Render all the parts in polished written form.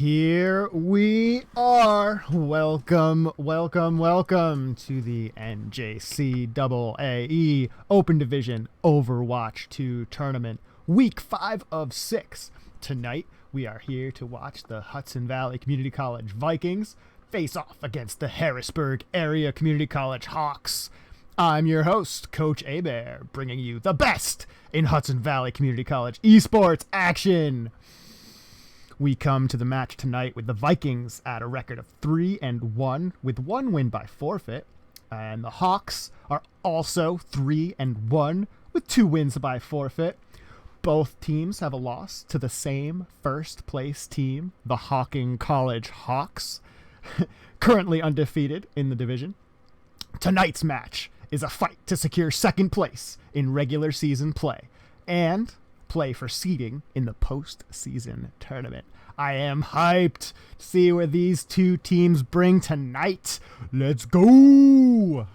Here we are. Welcome to the NJCAAE Open Division Overwatch 2 tournament, week 5 of 6. Tonight, we are here to watch the Hudson Valley Community College Vikings face off against the Harrisburg Area Community College Hawks. I'm your host, Coach Abear, bringing you the best in Hudson Valley Community College esports action. We come to the match tonight with the Vikings at a record of 3-1 with one win by forfeit. And the Hawks are also 3-1 with 2 wins by forfeit. Both teams have a loss to the same first place team, the Hawking College Hawks, currently undefeated in the division. Tonight's match is a fight to secure second place in regular season play and play for seeding in the postseason tournament. I am hyped to see where these two teams bring tonight. Let's go!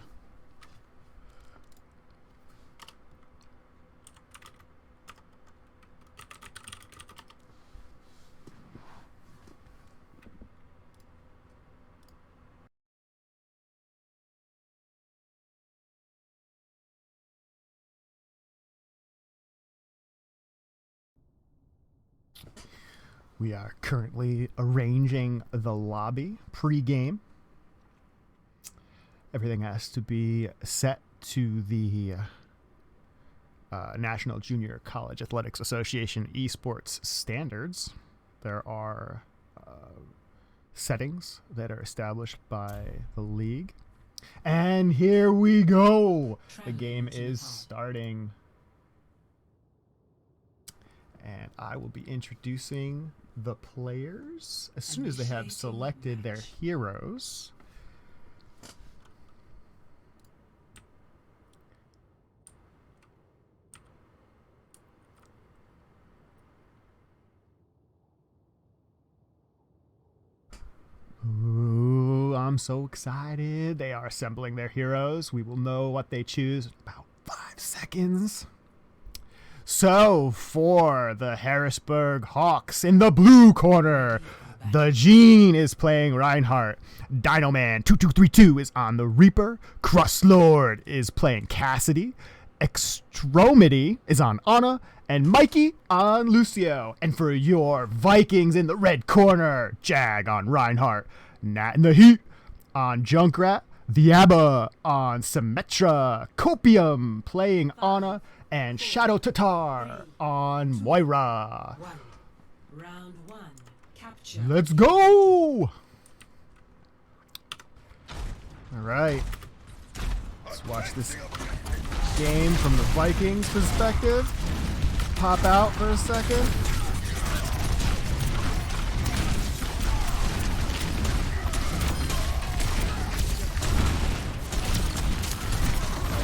We are currently arranging the lobby pre-game. Everything has to be set to the National Junior College Athletics Association esports standards. There are settings that are established by the league. And here we go. The game is starting. And I will be introducing the players as soon as they have selected their heroes. Ooh, I'm so excited. They are assembling their heroes. We will know what they choose in about 5 seconds. So, for the Harrisburg Hawks in the blue corner, the Gene is playing Reinhardt. Dino Man 2232 is on the Reaper. Crust Lord is playing Cassidy. Extremity is on Anna. And Mikey on Lucio. And for your Vikings in the red corner, Jag on Reinhardt. Nat in the Heat on Junkrat. The Abba on Symmetra. Copium playing Anna. And Shadow Tatar on Moira. Round 1, capture. Let's go! Alright. Let's watch this game from the Vikings perspective. Pop out for a second.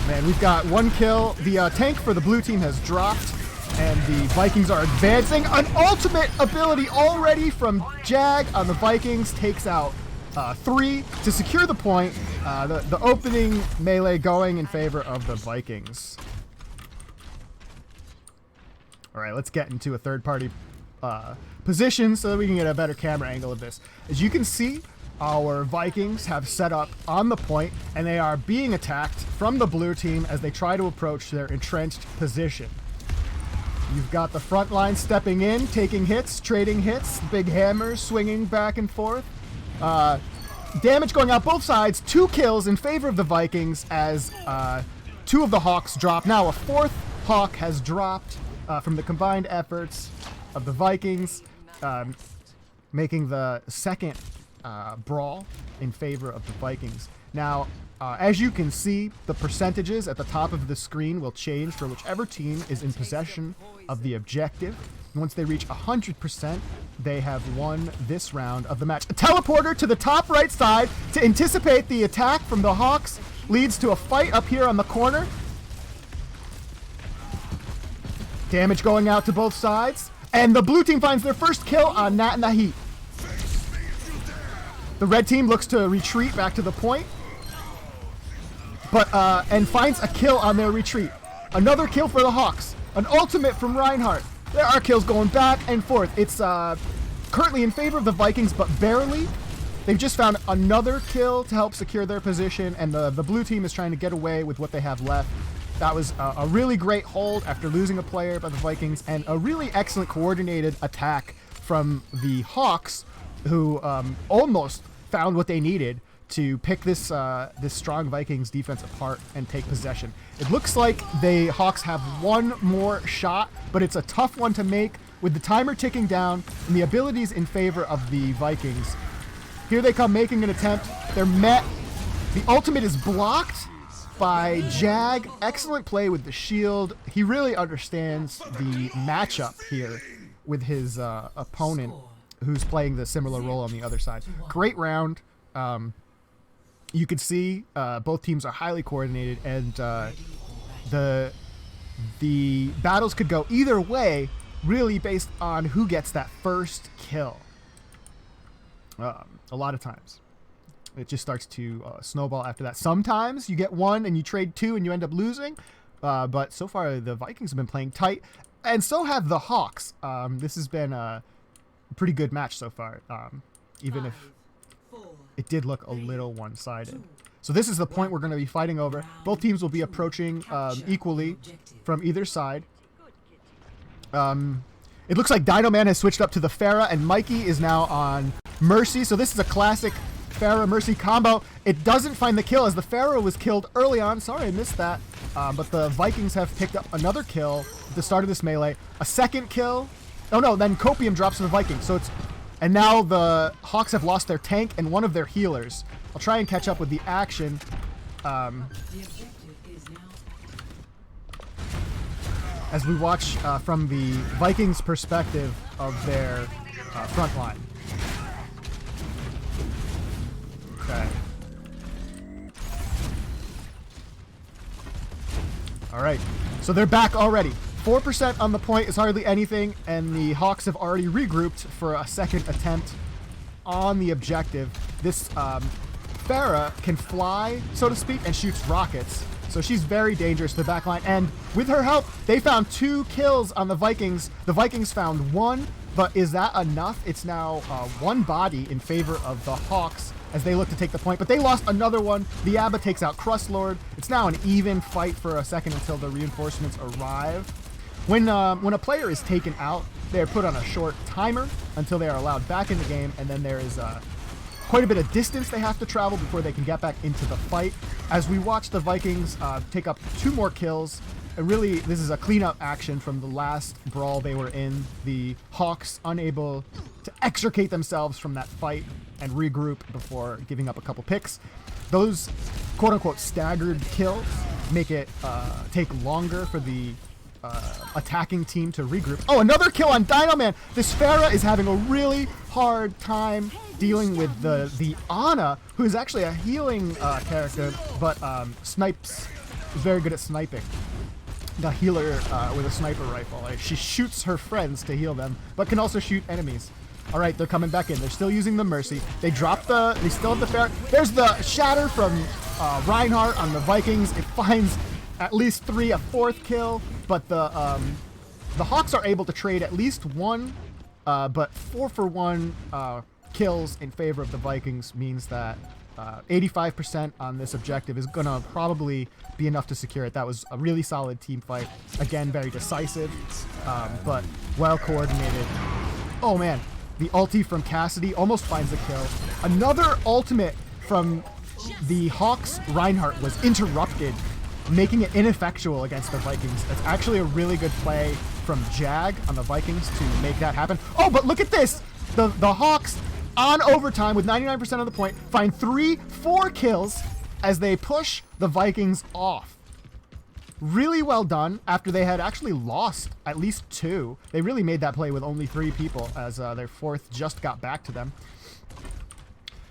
Man, we've got 1 kill. The tank for the blue team has dropped, and the Vikings are advancing. An ultimate ability already from Jag on the Vikings takes out 3 to secure the point. The opening melee going in favor of the Vikings. All right, let's get into a third-party position so that we can get a better camera angle of this. As you can see, our Vikings have set up on the point, and they are being attacked from the blue team as they try to approach their entrenched position. You've got the front line stepping in, taking hits, trading hits, big hammers swinging back and forth. Damage going out both sides, 2 kills in favor of the Vikings as 2 of the Hawks drop. Now a 4th Hawk has dropped from the combined efforts of the Vikings, making the second brawl in favor of the Vikings. Now, as you can see, the percentages at the top of the screen will change for whichever team is in possession of the objective. Once they reach 100%, they have won this round of the match. A teleporter to the top right side to anticipate the attack from the Hawks leads to a fight up here on the corner. Damage going out to both sides. And the blue team finds their first kill on Nat and the Heat. The red team looks to retreat back to the point, and finds a kill on their retreat. Another kill for the Hawks. An ultimate from Reinhardt. There are kills going back and forth. It's currently in favor of the Vikings, but barely. They've just found another kill to help secure their position, and the blue team is trying to get away with what they have left. That was a really great hold after losing a player by the Vikings, and a really excellent coordinated attack from the Hawks, who almost found what they needed to pick this strong Vikings defense apart and take possession. It looks like the Hawks have one more shot, but it's a tough one to make with the timer ticking down and the abilities in favor of the Vikings. Here they come making an attempt. They're met. The ultimate is blocked by Jag. Excellent play with the shield. He really understands the matchup here with his opponent, who's playing the similar role on the other side. Great round. You could see both teams are highly coordinated, and the battles could go either way, really based on who gets that first kill. A lot of times it just starts to snowball after that. Sometimes you get one and you trade two and you end up losing, but so far the Vikings have been playing tight, and so have the Hawks. This has been a pretty good match so far, even if it did look a little one-sided. So this is the point we're going to be fighting over. Both teams will be approaching equally from either side. It looks like Dino Man has switched up to the Pharah, and Mikey is now on Mercy. So this is a classic Pharah Mercy combo. It doesn't find the kill as the Pharah was killed early on. Sorry, I missed that. But the Vikings have picked up another kill at the start of this melee. A second kill. Oh no, then Copium drops to the Vikings. So it's, and now the Hawks have lost their tank and one of their healers. I'll try and catch up with the action. As we watch from the Vikings' perspective of their front line. Okay. All right. So they're back already. 4% on the point is hardly anything, and the Hawks have already regrouped for a second attempt on the objective. This Pharah can fly, so to speak, and shoots rockets. So she's very dangerous to the backline. And with her help, they found 2 kills on the Vikings. The Vikings found 1, but is that enough? It's now 1 body in favor of the Hawks as they look to take the point. But they lost another one. The Abba takes out Crustlord. It's now an even fight for a second until the reinforcements arrive. When a player is taken out, they are put on a short timer until they are allowed back in the game, and then there is quite a bit of distance they have to travel before they can get back into the fight. As we watch the Vikings take up 2 more kills, and really this is a cleanup action from the last brawl they were in. The Hawks unable to extricate themselves from that fight and regroup before giving up a couple picks. Those quote-unquote staggered kills make it take longer for the attacking team to regroup. Oh, another kill on Dino Man. This Pharah is having a really hard time dealing with the Ana, who is actually a healing character, but snipes, is very good at sniping. The healer with a sniper rifle. She shoots her friends to heal them, but can also shoot enemies. All right, they're coming back in. They're still using the Mercy. They still have the Pharah. There's the Shatter from Reinhardt on the Vikings. It finds at least 3, a 4th kill, but the Hawks are able to trade at least 1, but 4 for 1 kills in favor of the Vikings means that 85% on this objective is gonna probably be enough to secure it. That was a really solid team fight. Again, very decisive, but well coordinated. Oh man, the ulti from Cassidy almost finds a kill. Another ultimate from the Hawks Reinhardt was interrupted, making it ineffectual against the Vikings. That's actually a really good play from Jag on the Vikings to make that happen. Oh, but look at this! The Hawks, on overtime with 99% of the point, find 4 kills as they push the Vikings off. Really well done after they had actually lost at least 2. They really made that play with only 3 people as their 4th just got back to them.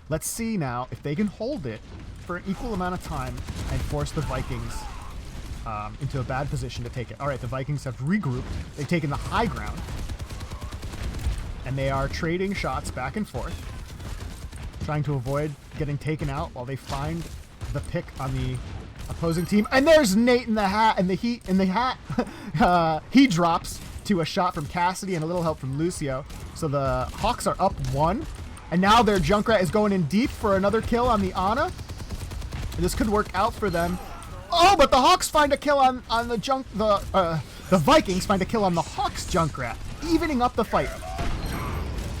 Let's see now if they can hold it for an equal amount of time and force the Vikings into a bad position to take it. All right, the Vikings have regrouped. They've taken the high ground, and they are trading shots back and forth, trying to avoid getting taken out while they find the pick on the opposing team. And there's Nate in the hat, and he drops. to a shot from Cassidy and a little help from Lucio. So the Hawks are up 1. And now their Junkrat is going in deep for another kill on the Ana. This could work out for them. Oh, but the Hawks find a kill on the Vikings find a kill on the Hawks Junkrat, evening up the fight.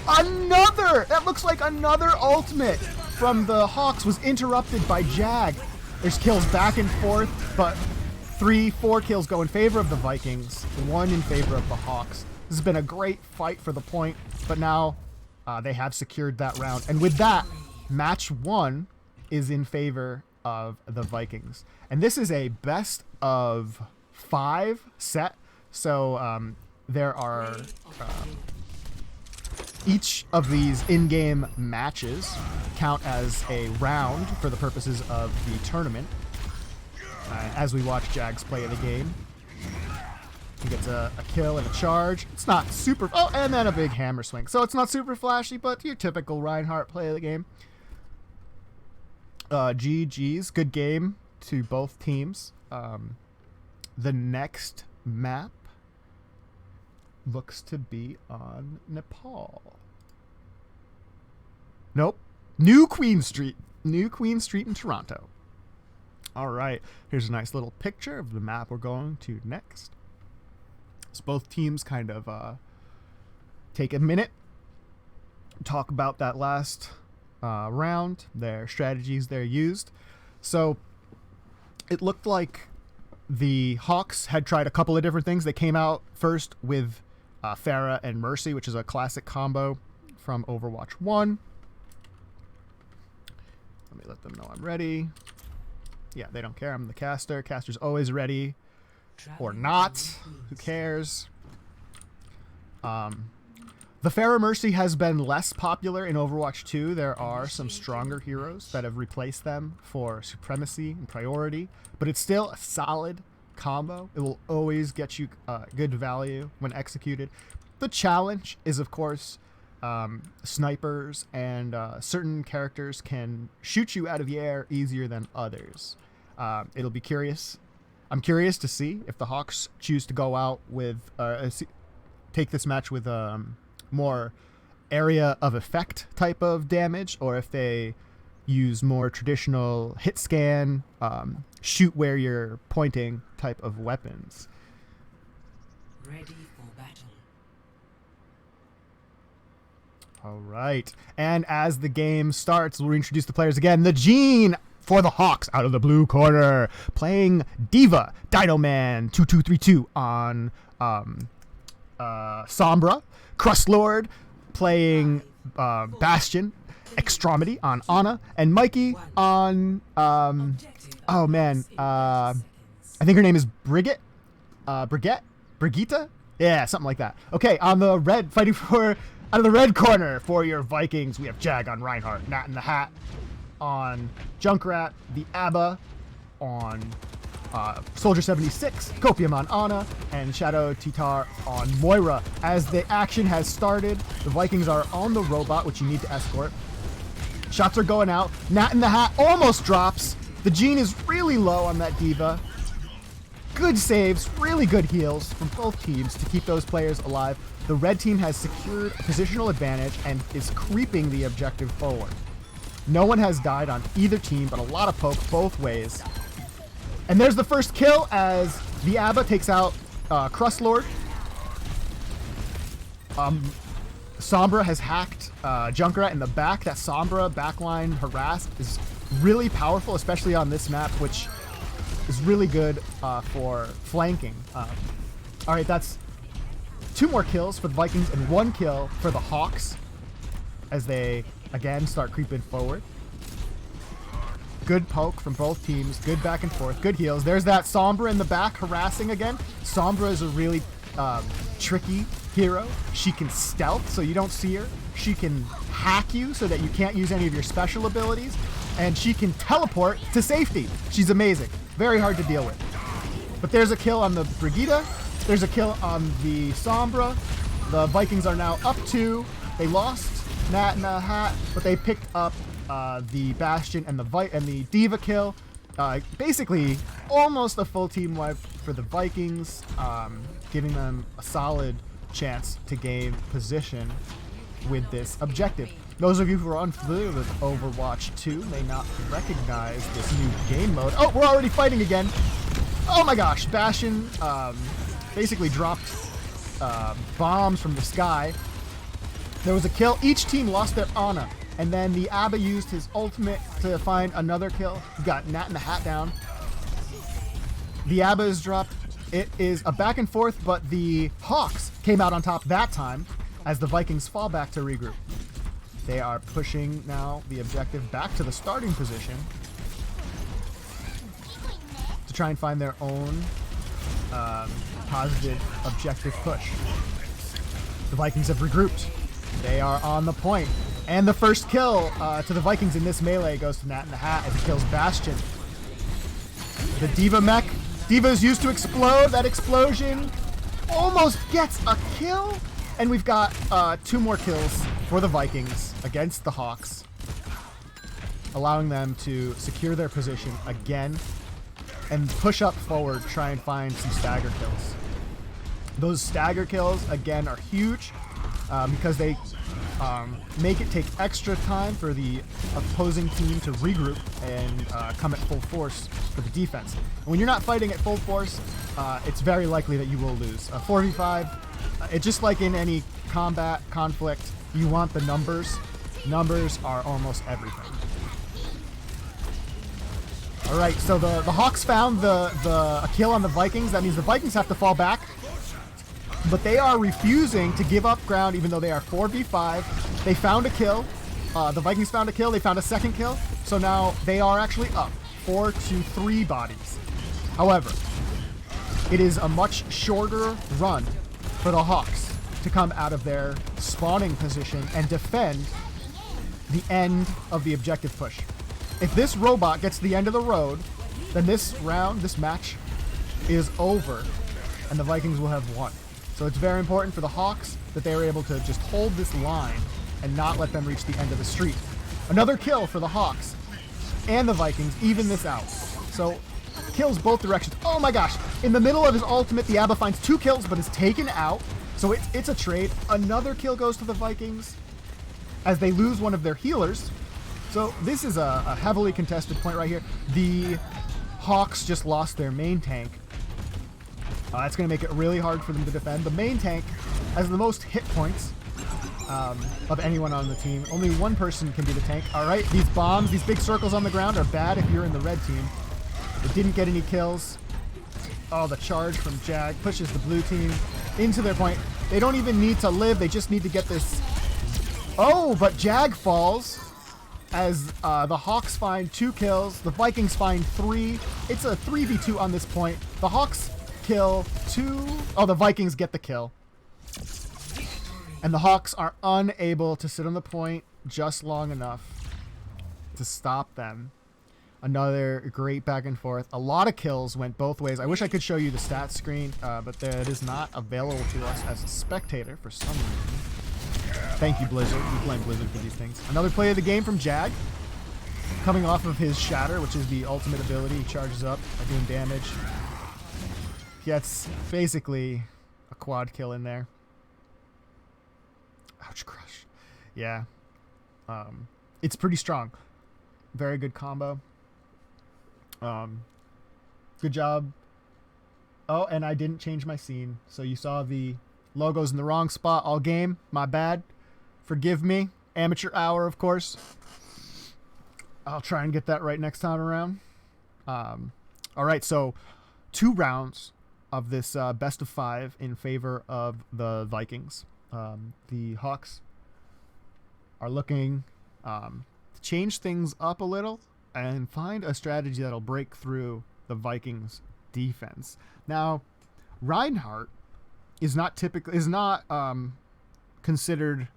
That looks like another ultimate from the Hawks was interrupted by Jag. There's kills back and forth, but 3-4 kills go in favor of the Vikings, 1 in favor of the Hawks. This has been a great fight for the point, but now they have secured that round. And with that, match 1 is in favor of the Vikings. And this is a best of 5 set. So there are each of these in-game matches count as a round for the purposes of the tournament. As we watch Jags play the game, he gets a kill and a charge. It's not super... Oh, and then a big hammer swing. So it's not super flashy, but your typical Reinhardt play of the game. GG's. Good game to both teams. The next map looks to be on Nepal. Nope. New Queen Street. New Queen Street in Toronto. All right. Here's a nice little picture of the map we're going to next. So both teams kind of take a minute, talk about that last round, their strategies they used. So it looked like the Hawks had tried a couple of different things. They came out first with Pharah and Mercy, which is a classic combo from Overwatch 1. Let me let them know I'm ready. Yeah, they don't care. I'm the caster. Caster's always ready. Or not. Who cares? The Pharah Mercy has been less popular in Overwatch 2. There are some stronger heroes that have replaced them for supremacy and priority, but it's still a solid combo. It will always get you good value when executed. The challenge is, of course, snipers and certain characters can shoot you out of the air easier than others. It'll be curious. I'm curious to see if the Hawks choose to go out with take this match with more area of effect type of damage, or if they use more traditional hit scan, shoot where you're pointing type of weapons. Ready for battle. All right. And as the game starts, we'll introduce the players again. The Gene for the Hawks out of the blue corner, playing Diva, Dino Man 2232 on Sombra. Crustlord playing Bastion, Extremity on Ana, and Mikey on oh man, I think her name is Brigitte, Brigitta, yeah, something like that. Okay, on the red, fighting for out of the red corner for your Vikings, we have Jag on Reinhardt, Nat in the Hat on Junkrat, the ABBA on Soldier 76, Copium on Ana, and Shadow Titar on Moira. As the action has started, the Vikings are on the robot, which you need to escort. Shots are going out. Nat in the Hat almost drops. The Gene is really low on that Diva. Good saves, really good heals from both teams to keep those players alive. The red team has secured a positional advantage and is creeping the objective forward. No one has died on either team, but a lot of poke both ways. And there's the first kill as the ABBA takes out Crustlord. Sombra has hacked Junkrat in the back. That Sombra backline harass is really powerful, especially on this map, which is really good for flanking. All right, that's 2 more kills for the Vikings and 1 kill for the Hawks as they, again, start creeping forward. Good poke from both teams. Good back and forth. Good heals. There's that Sombra in the back harassing again. Sombra is a really tricky hero. She can stealth so you don't see her. She can hack you so that you can't use any of your special abilities. And she can teleport to safety. She's amazing. Very hard to deal with. But there's a kill on the Brigitte. There's a kill on the Sombra. The Vikings are now up 2. They lost Nat in the Hat, but they picked up the Bastion and the Diva kill. Basically, almost a full team wipe for the Vikings, giving them a solid chance to gain position with this objective. Those of you who are unfamiliar with Overwatch 2 may not recognize this new game mode. Oh, we're already fighting again. Oh my gosh, Bastion basically dropped bombs from the sky. There was a kill. Each team lost their Ana. And then the Abba used his ultimate to find another kill. He got Nat in the hat down. The Abba is dropped. It is a back and forth, but the Hawks came out on top that time as the Vikings fall back to regroup. They are pushing now the objective back to the starting position to try and find their own positive objective push. The Vikings have regrouped. They are on the point. And the first kill to the Vikings in this melee goes to Nat in the hat as he kills Bastion. The Diva mech. Diva is used to explode. That explosion almost gets a kill. And we've got 2 more kills for the Vikings against the Hawks, allowing them to secure their position again and push up forward, try and find some stagger kills. Those stagger kills, again, are huge because they make it take extra time for the opposing team to regroup and come at full force for the defense. And when you're not fighting at full force, it's very likely that you will lose. 4v5, it's just like in any combat conflict, you want the numbers. Numbers are almost everything. All right, so the Hawks found a kill on the Vikings. That means the Vikings have to fall back. But they are refusing to give up ground even though they are 4v5. They found a kill. The Vikings found a kill. They found a second kill. So now they are actually up 4-3 bodies. However, it is a much shorter run for the Hawks to come out of their spawning position and defend the end of the objective push. If this robot gets to the end of the road, then this match is over and the Vikings will have won. So it's very important for the Hawks that they were able to just hold this line and not let them reach the end of the street. Another kill for the Hawks and the Vikings even this out. So kills both directions. Oh my gosh. In the middle of his ultimate, the Abba finds 2 kills but is taken out. So it's a trade. Another kill goes to the Vikings as they lose one of their healers. So this is a heavily contested point right here. The Hawks just lost their main tank. It's going to make it really hard for them to defend. The main tank has the most hit points of anyone on the team. Only one person can be the tank. All right, these bombs, these big circles on the ground are bad if you're in the red team. They didn't get any kills. Oh, the charge from Jag pushes the blue team into their point. They don't even need to live. They just need to get this. Oh, but Jag falls as the Hawks find 2 kills. The Vikings find 3. It's a 3v2 on this point. The Hawks kill 2. Oh, the Vikings get the kill. And the Hawks are unable to sit on the point just long enough to stop them. Another great back and forth. A lot of kills went both ways. I wish I could show you the stats screen, but that is not available to us as a spectator for some reason. Thank you, Blizzard. We blame Blizzard for these things. Another play of the game from Jag. Coming off of his Shatter, which is the ultimate ability. He charges up by doing damage. Gets basically a quad kill in there. Ouch, crush. Yeah. It's pretty strong. Very good combo. Good job. Oh, and I didn't change my scene. So you saw the logos in the wrong spot all game. My bad. Forgive me. Amateur hour, of course. I'll try and get that right next time around. All right, so 2 rounds of this best of 5 in favor of the Vikings. The Hawks are looking to change things up a little and find a strategy that'll break through the Vikings defense. Now, Reinhardt is not considered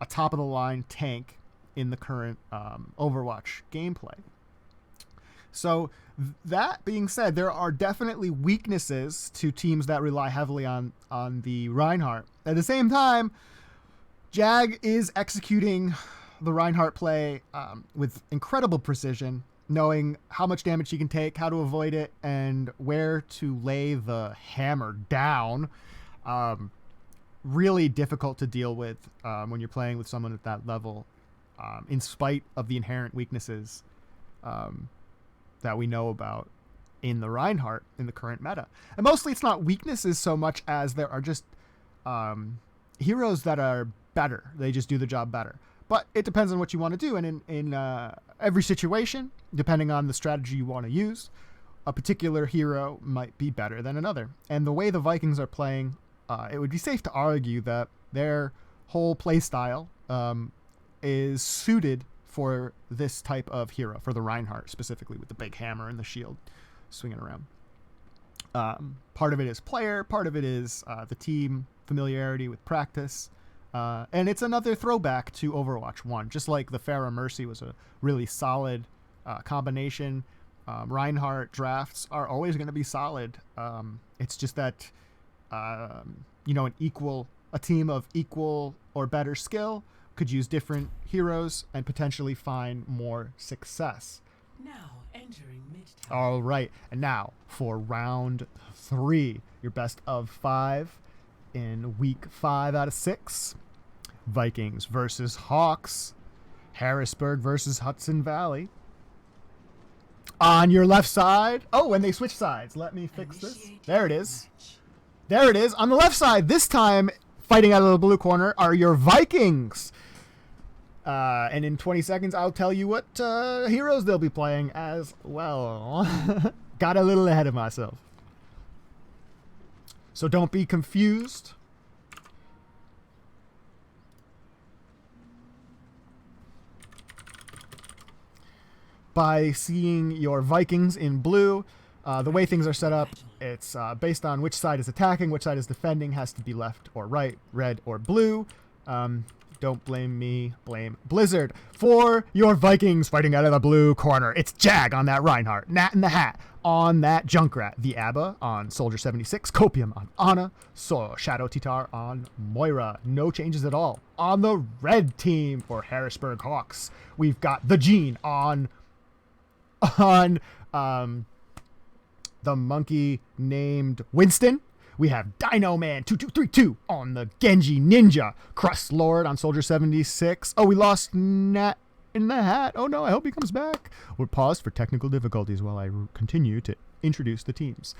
a top of the line tank in the current Overwatch gameplay. So that being said, there are definitely weaknesses to teams that rely heavily on the Reinhardt. At the same time, Jag is executing the Reinhardt play with incredible precision. knowing how much damage he can take, how to avoid it, and where to lay the hammer down. Really difficult to deal with when you're playing with someone at that level, in spite of the inherent weaknesses that we know about in the Reinhardt in the current meta. And mostly it's not weaknesses so much as there are just heroes that are better. They just do the job better. But it depends on what you want to do. And in every situation, depending on the strategy you want to use, a particular hero might be better than another. And the way the Vikings are playing, it would be safe to argue that their whole play style is suited for this type of hero, for the Reinhardt specifically, with the big hammer and the shield swinging around. Part of it is player, part of it is the team familiarity with practice. And it's another throwback to Overwatch 1. Just like the Pharah Mercy was a really solid combination, Reinhardt drafts are always going to be solid. It's just that, a team of equal or better skill could use different heroes and potentially find more success. Now entering mid-tower. All right, and now for round 3, your best of 5 in week 5 out of 6. Vikings versus Hawks. Harrisburg versus Hudson Valley. On your left side. Oh, and they switch sides. Let me fix this. There it is. There it is. On the left side, this time, fighting out of the blue corner, are your Vikings. And in 20 seconds, I'll tell you what heroes they'll be playing as well. Got a little ahead of myself. So don't be confused. By seeing your Vikings in blue. The way things are set up, it's based on which side is attacking, which side is defending, has to be left or right, red or blue. Don't blame me, blame Blizzard. For your Vikings fighting out of the blue corner, it's Jag on that Reinhardt, Nat in the Hat on that Junkrat, the Abba on Soldier 76, Copium on Ana, Shadow Titar on Moira. No changes at all. On the red team for Harrisburg Hawks, we've got the Gene on the monkey named Winston. We have Dino Man 2232 on the Genji Ninja. Crust Lord on Soldier 76. Oh, we lost Nat in the Hat. Oh no, I hope he comes back. We're paused for technical difficulties while I continue to introduce the teams.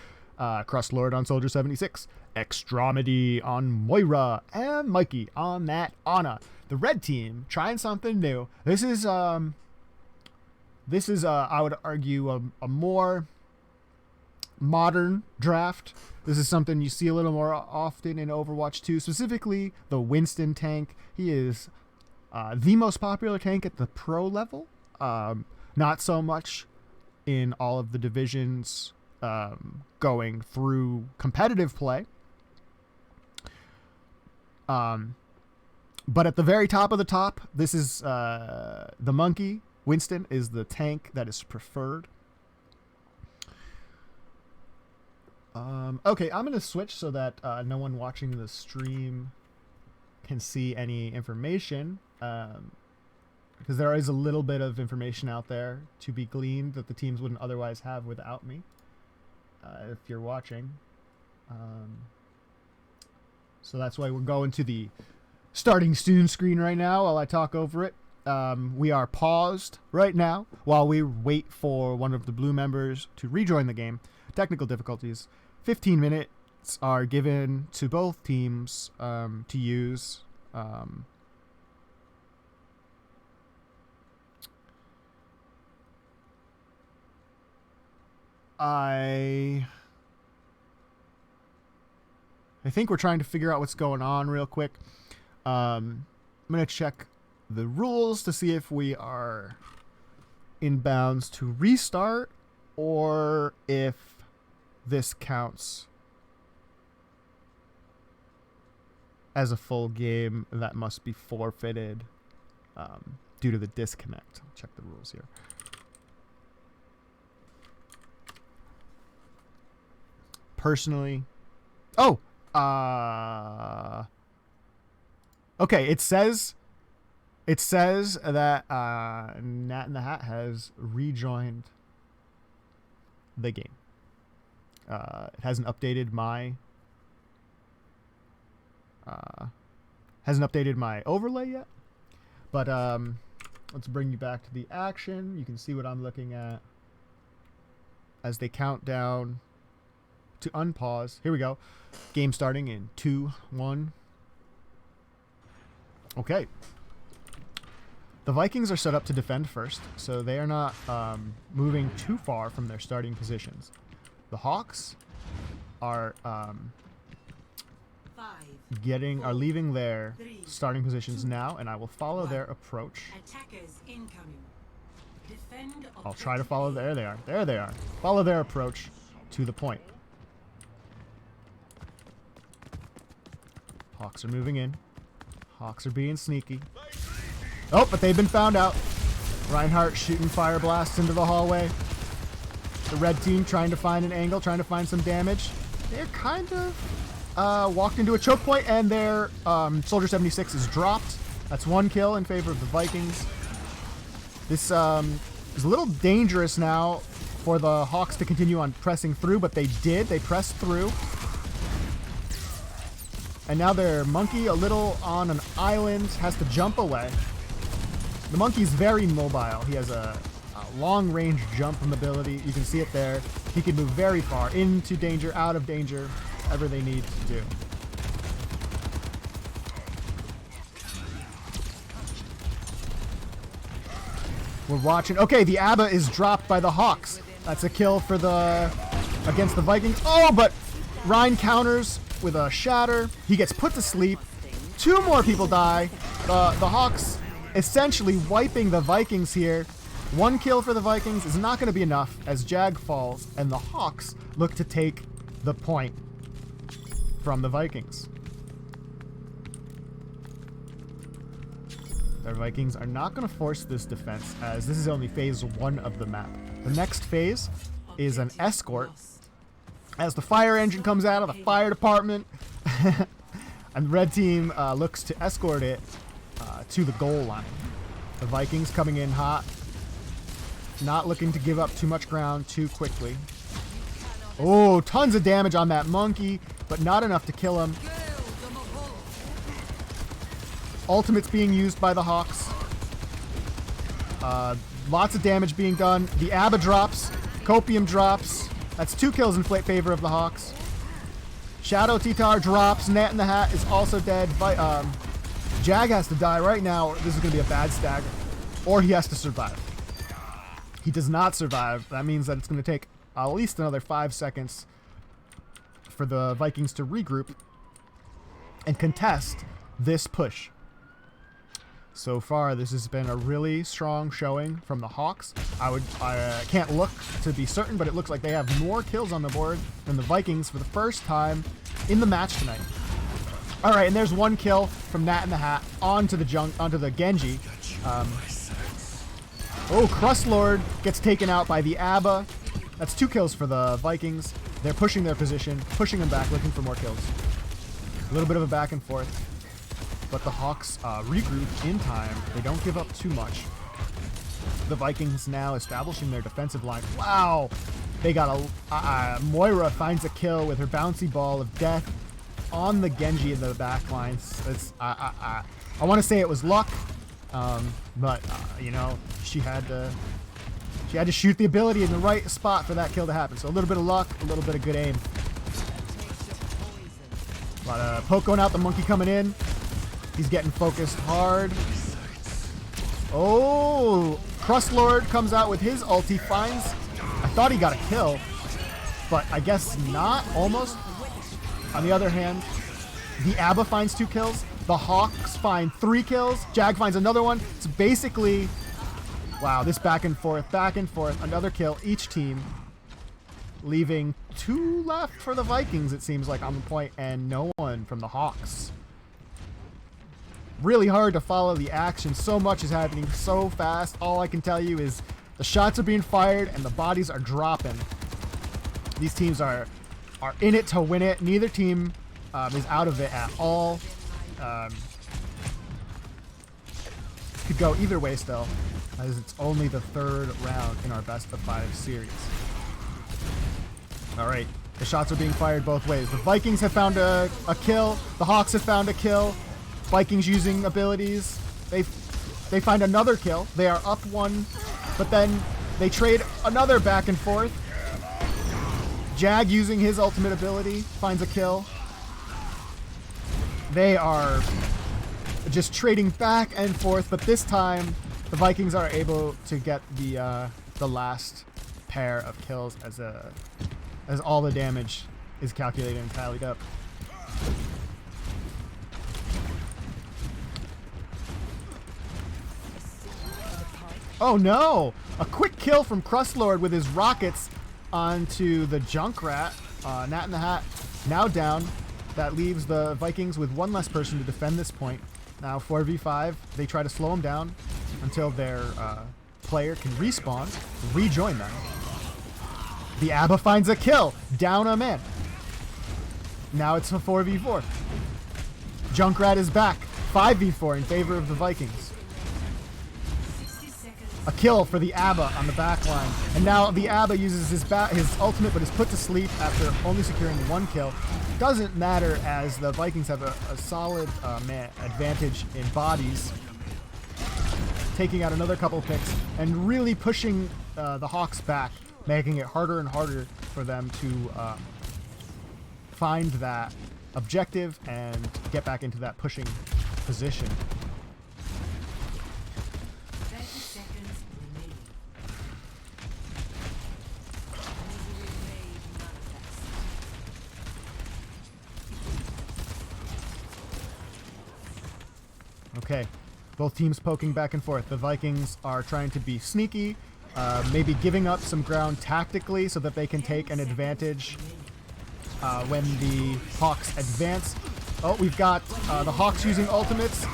Crust Lord on Soldier 76. Extremity on Moira. And Mikey on that Ana. The red team trying something new. This is I would argue, a more modern draft. This is something you see a little more often in Overwatch 2, specifically the Winston tank. He is the most popular tank at the pro level. Not so much in all of the divisions going through competitive play. But at the very top of the top, this is the monkey. Winston is the tank that is preferred. Okay, I'm going to switch so that no one watching the stream can see any information. Because there is a little bit of information out there to be gleaned that the teams wouldn't otherwise have without me. If you're watching. So that's why we're going to the starting student screen right now while I talk over it. We are paused right now while we wait for one of the blue members to rejoin the game. Technical difficulties. 15 minutes are given to both teams to use. I think we're trying to figure out what's going on real quick. I'm going to check the rules to see if we are in bounds to restart or if this counts as a full game that must be forfeited due to the disconnect. I'll check the rules here. Personally, okay, it says It says that Nat in the Hat has rejoined the game. It hasn't updated my overlay yet, but let's bring you back to the action. You can see what I'm looking at as they count down to unpause. Here we go. Game starting in 2, 1. Okay. The Vikings are set up to defend first, so they are not moving too far from their starting positions. The Hawks are leaving their starting positions now, and I will follow their approach. Attackers incoming. Defend I'll try to follow. There they are. There they are. Follow their approach to the point. Hawks are moving in. Hawks are being sneaky. Oh, but they've been found out. Reinhardt shooting fire blasts into the hallway. The red team trying to find an angle, trying to find some damage. They're kind of walked into a choke point, and their Soldier 76 is dropped. That's 1 kill in favor of the Vikings. This is a little dangerous now for the Hawks to continue on pressing through, but they did. They pressed through. And now their monkey, a little on an island, has to jump away. The monkey's very mobile. He has a long-range jump ability. You can see it there. He can move very far, into danger, out of danger, whatever they need to do. We're watching. Okay, the ABBA is dropped by the Hawks. That's a kill for against the Vikings. Oh, but Ryan counters with a shatter. He gets put to sleep. 2 more people die. The Hawks essentially wiping the Vikings here. 1 kill for the Vikings is not going to be enough as Jag falls, and the Hawks look to take the point from the Vikings. The Vikings are not going to force this defense, as this is only phase 1 of the map. The next phase is an escort, as the fire engine comes out of the fire department, and the red team looks to escort it to the goal line. The Vikings coming in hot, not looking to give up too much ground too quickly. Oh, tons of damage on that monkey, but not enough to kill him. Ultimates being used by the Hawks. Lots of damage being done. The ABBA drops. Copium drops. That's 2 kills in favor of the Hawks. Shadow T-Tar drops. Nat in the Hat is also dead. Jag has to die right now. This is going to be a bad stagger. Or he has to survive. He does not survive. That means that it's going to take at least another 5 seconds for the Vikings to regroup and contest this push. So far, this has been a really strong showing from the Hawks. I can't look to be certain, but it looks like they have more kills on the board than the Vikings for the first time in the match tonight. All right, and there's 1 kill from Nat in the Hat onto the Genji. Oh, Crust Lord gets taken out by the ABBA. That's 2 kills for the Vikings. They're pushing their position, pushing them back, looking for more kills. A little bit of a back and forth. But the Hawks regroup in time. They don't give up too much. The Vikings now establishing their defensive line. Wow! They got Moira finds a kill with her bouncy ball of death on the Genji in the back lines. I want to say it was luck, but you know, she had to shoot the ability in the right spot for that kill to happen. So a little bit of luck, a little bit of good aim. A lot of poke going out. The monkey coming in. He's getting focused hard. Oh, Crust Lord comes out with his ulti, finds. I thought he got a kill, but I guess not, almost. On the other hand, the ABBA finds 2 kills. The Hawks find 3 kills. Jag finds another one. It's basically, wow, this back and forth, another kill each team. Leaving 2 left for the Vikings, it seems like, on the point, and no one from the Hawks. Really hard to follow the action. So much is happening so fast. All I can tell you is the shots are being fired and the bodies are dropping. These teams are in it to win it. Neither team is out of it at all. could go either way still, as it's only the 3rd round in our best of 5 series. All right, the shots are being fired both ways. The Vikings have found a kill. The Hawks have found a kill. Vikings using abilities. They find another kill. They are up 1, but then they trade another back and forth. Jag using his ultimate ability finds a kill. They are just trading back and forth, but this time the Vikings are able to get the last pair of kills as all the damage is calculated and tallied up. Oh no! A quick kill from Crustlord with his rockets onto the Junkrat. Nat in the Hat now down. That leaves the Vikings with 1 less person to defend this point. Now 4v5, they try to slow him down until their player can respawn, rejoin them. The ABBA finds a kill, down a man. Now it's a 4v4. Junkrat is back, 5v4 in favor of the Vikings. A kill for the ABBA on the back line. And now the ABBA uses his ultimate, but is put to sleep after only securing 1 kill. Doesn't matter, as the Vikings have a solid advantage in bodies, taking out another couple picks and really pushing the Hawks back, making it harder and harder for them to find that objective and get back into that pushing position. 30 seconds remaining. Okay, both teams poking back and forth. The Vikings are trying to be sneaky, maybe giving up some ground tactically so that they can take an advantage when the Hawks advance. Oh, we've got the Hawks using ultimates.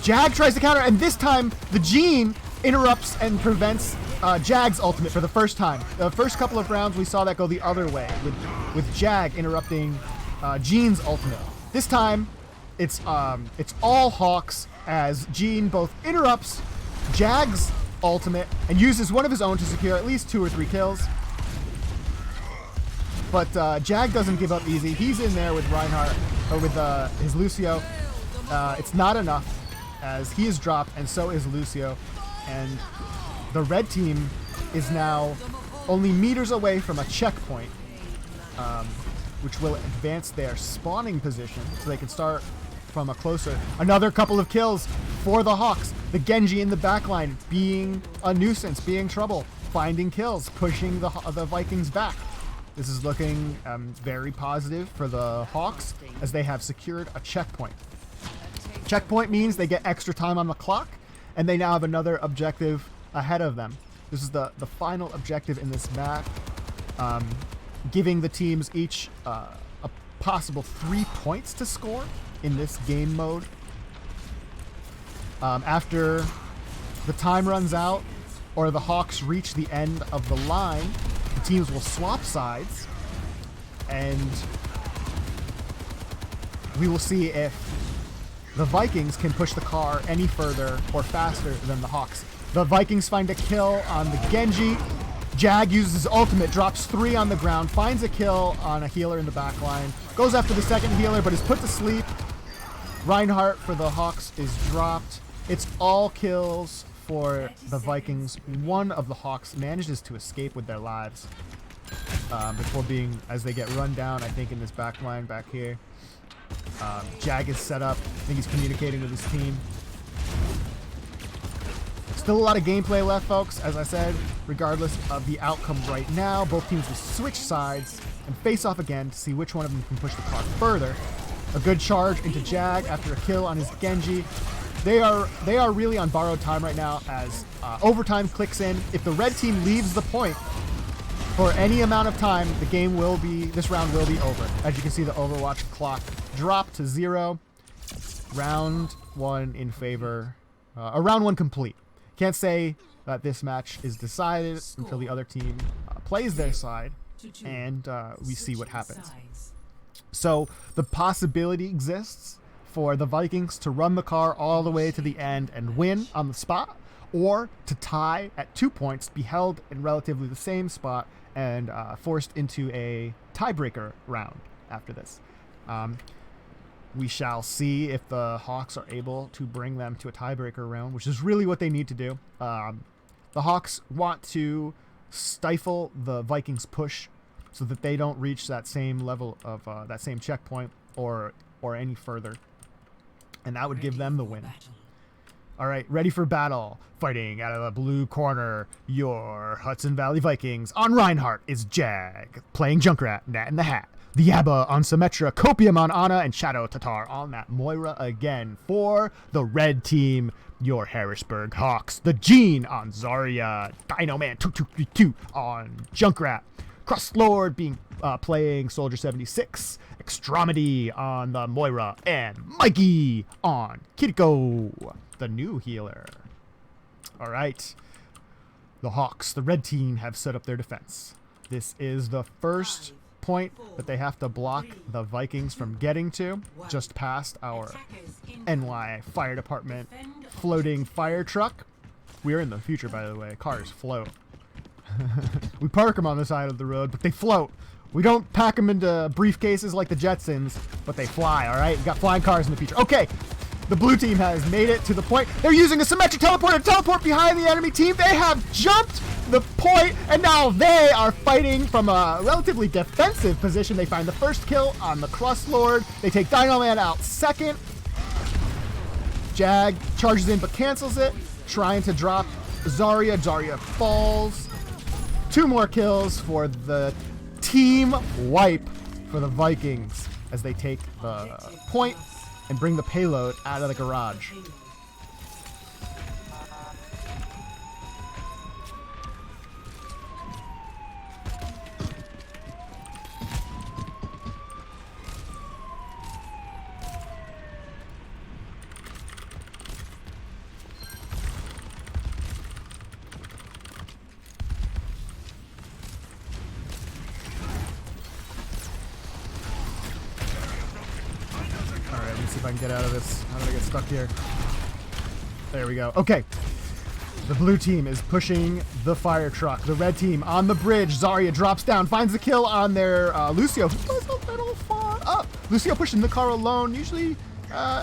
Jag tries to counter, and this time the Gene interrupts and prevents Jag's ultimate for the first time. The first couple of rounds we saw that go the other way, with Jag interrupting Gene's ultimate. This time it's all Hawks, as Gene both interrupts Jag's ultimate and uses one of his own to secure at least 2 or 3 kills. But Jag doesn't give up easy. He's in there with Reinhardt, or with his Lucio. It's not enough, as he is dropped, and so is Lucio. And the red team is now only meters away from a checkpoint, which will advance their spawning position so they can start from a closer. Another couple of kills for the Hawks. The Genji in the backline being a nuisance, being trouble, finding kills, pushing the Vikings back. This is looking very positive for the Hawks, as they have secured a checkpoint. Checkpoint means they get extra time on the clock, and they now have another objective ahead of them. This is the final objective in this map, giving the teams each a possible 3 points to score in this game mode. After the time runs out, or the Hawks reach the end of the line, the teams will swap sides, and we will see if the Vikings can push the car any further or faster than the Hawks. The Vikings find a kill on the Genji. Jag uses his ultimate, drops 3 on the ground, finds a kill on a healer in the back line, goes after the second healer, but is put to sleep. Reinhardt for the Hawks is dropped. It's all kills for the Vikings. One of the Hawks manages to escape with their lives before being, as they get run down, I think, in this back line back here. Jag is set up. I think he's communicating with his team. Still a lot of gameplay left, folks. As I said, regardless of the outcome right now, both teams will switch sides and face off again to see which one of them can push the clock further. A good charge into Jag after a kill on his Genji. They are really on borrowed time right now, as overtime clicks in. If the red team leaves the point for any amount of time, this round will be over. As you can see, the Overwatch clock dropped to 0. Round 1 in favor, round 1 complete. Can't say that this match is decided until the other team plays their side, and we see what happens. So the possibility exists for the Vikings to run the car all the way to the end and win on the spot, or to tie at 2 points, be held in relatively the same spot, and forced into a tiebreaker round after this. We shall see if the Hawks are able to bring them to a tiebreaker round, which is really what they need to do. The Hawks want to stifle the Vikings' push so that they don't reach that same level of that same checkpoint or any further, and that would give them the win. All right, ready for battle. Fighting out of the blue corner, your Hudson Valley Vikings. On Reinhardt is Jag, playing Junkrat, Nat in the Hat. The Abba on Symmetra, Copium on Ana, and Shadow Tatar on that Moira again. For the red team, your Harrisburg Hawks. The Gene on Zarya, Dino Man 2232 on Junkrat. Crosslord being playing Soldier 76, Extremity on the Moira, and Mikey on Kiriko, the new healer. All right, the Hawks, the red team, have set up their defense. This is the first point that they have to block the Vikings from getting to, just past our NY Fire Department floating fire truck. We're in the future, by the way. Cars float. We park them on the side of the road, but they float. We don't pack them into briefcases like the Jetsons, but they fly, all right? You got flying cars in the future. Okay, the blue team has made it to the point. They're using a symmetric teleporter to teleport behind the enemy team. They have jumped the point, and now they are fighting from a relatively defensive position. They find the first kill on the Crosslord. They take Dino Man out second. Jag charges in but cancels it, trying to drop Zarya. Zarya falls. 2 more kills for the team wipe for the Vikings as they take the point and bring the payload out of the garage. See if I can get out of this. How did I get stuck here? There we go. Okay. The blue team is pushing the fire truck. The red team on the bridge. Zarya drops down, finds the kill on their Lucio, who does a little far up. Lucio pushing the car alone. Usually,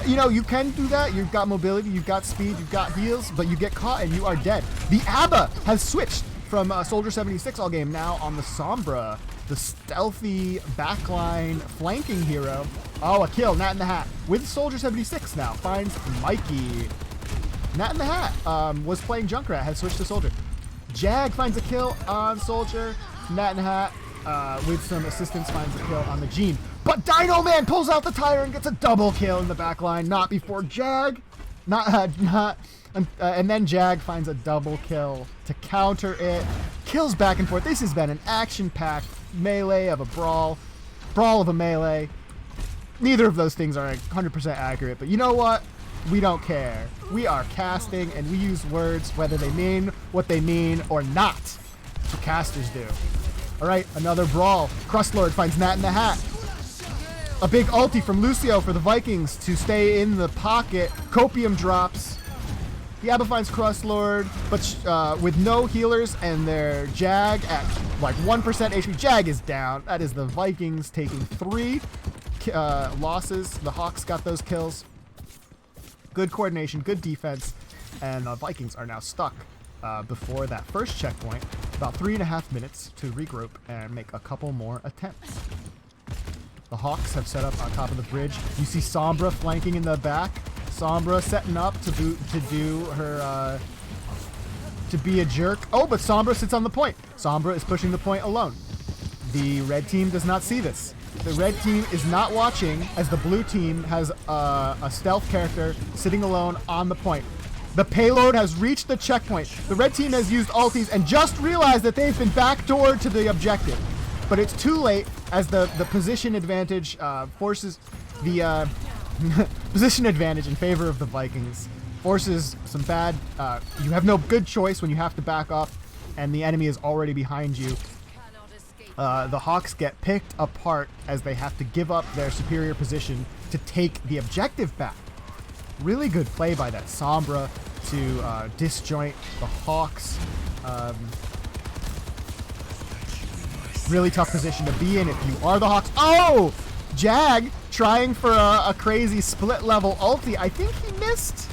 you can do that. You've got mobility, you've got speed, you've got heals, but you get caught and you are dead. The Abba has switched from Soldier 76 all game, now on the Sombra, the stealthy backline flanking hero. Oh, a kill, Nat in the Hat with Soldier 76 now, finds Mikey. Nat in the Hat was playing Junkrat, has switched to Soldier. Jag finds a kill on Soldier. Nat in the Hat with some assistance finds a kill on the Gene. But Dino Man pulls out the tire and gets a double kill in the backline, not before Jag. And then Jag finds a double kill to counter it. Kills back and forth. This has been an action-packed melee of a brawl of a melee. Neither of those things are 100% accurate, but you know what? We don't care. We are casting, and we use words whether they mean what they mean or not. That's what casters do. All right, another brawl. Crosslord finds Nat in the Hat. A big ulti from Lucio for the Vikings to stay in the pocket. Copium drops. The Abba finds Crosslord, but with no healers and their Jag at like 1% HP. Jag is down. That is the Vikings taking 3 losses. The Hawks got those kills. Good coordination, good defense, and the Vikings are now stuck before that first checkpoint. About 3.5 minutes to regroup and make a couple more attempts. The Hawks have set up on top of the bridge. You see Sombra flanking in the back. Sombra setting up to do her to be a jerk. Oh, but Sombra sits on the point. Sombra is pushing the point alone. The red team does not see this. The red team is not watching as the blue team has a stealth character sitting alone on the point. The payload has reached the checkpoint. The red team has used ultis and just realized that they've been backdoored to the objective. But it's too late as the position advantage forces the position advantage in favor of the Vikings. Forces some bad, you have no good choice when you have to back up and the enemy is already behind you. Cannot escape The Hawks get picked apart as they have to give up their superior position to take the objective back. Really good play by that Sombra to disjoint the Hawks. Really tough position to be in if you are the Hawks. Oh! Jag trying for a crazy split level ulti. I think he missed.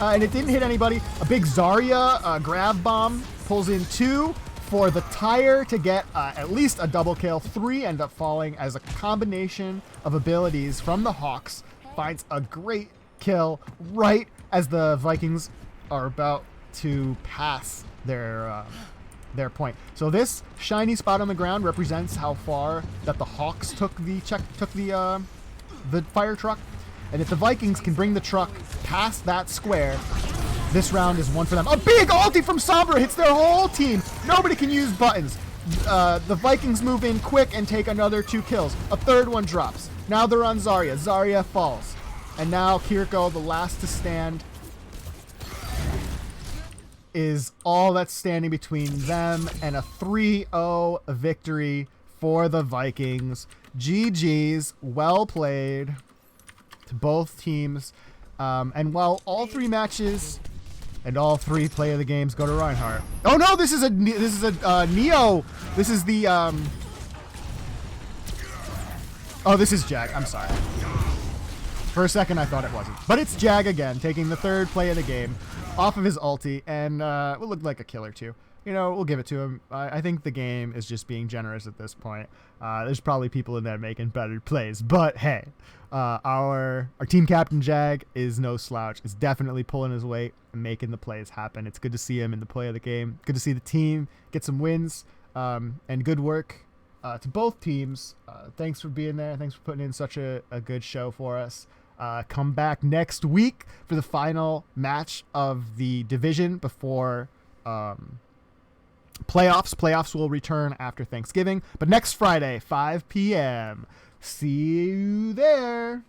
And it didn't hit anybody. A big Zarya grab bomb pulls in 2 for the tire to get at least a double kill. 3 end up falling as a combination of abilities from the Hawks finds a great kill right as the Vikings are about to pass their point. So this shiny spot on the ground represents how far that the Hawks took the fire truck. And if the Vikings can bring the truck past that square, this round is one for them. A big ulti from Sombra hits their whole team. Nobody can use buttons. The Vikings move in quick and take another 2 kills. A third one drops. Now they're on Zarya. Zarya falls. And now Kiriko, the last to stand, is all that's standing between them and a 3-0 victory for the Vikings. GG's, well played to both teams. And while all 3 matches and all 3 play of the games go to Reinhardt. Oh no, this is a Neo. This is the oh, this is Jag. I'm sorry. For a second I thought it wasn't. But it's Jag again, taking the 3rd play of the game off of his ulti, and it looked like a kill or 2. You know, we'll give it to him. I think the game is just being generous at this point. There's probably people in there making better plays, but hey, our team captain Jag is no slouch. Is definitely pulling his weight and making the plays happen. It's good to see him in the play of the game. Good to see the team get some wins, and good work to both teams. Thanks for being there. Thanks for putting in such a good show for us. Come back next week for the final match of the division before playoffs. Playoffs will return after Thanksgiving, but next Friday, 5 p.m. See you there.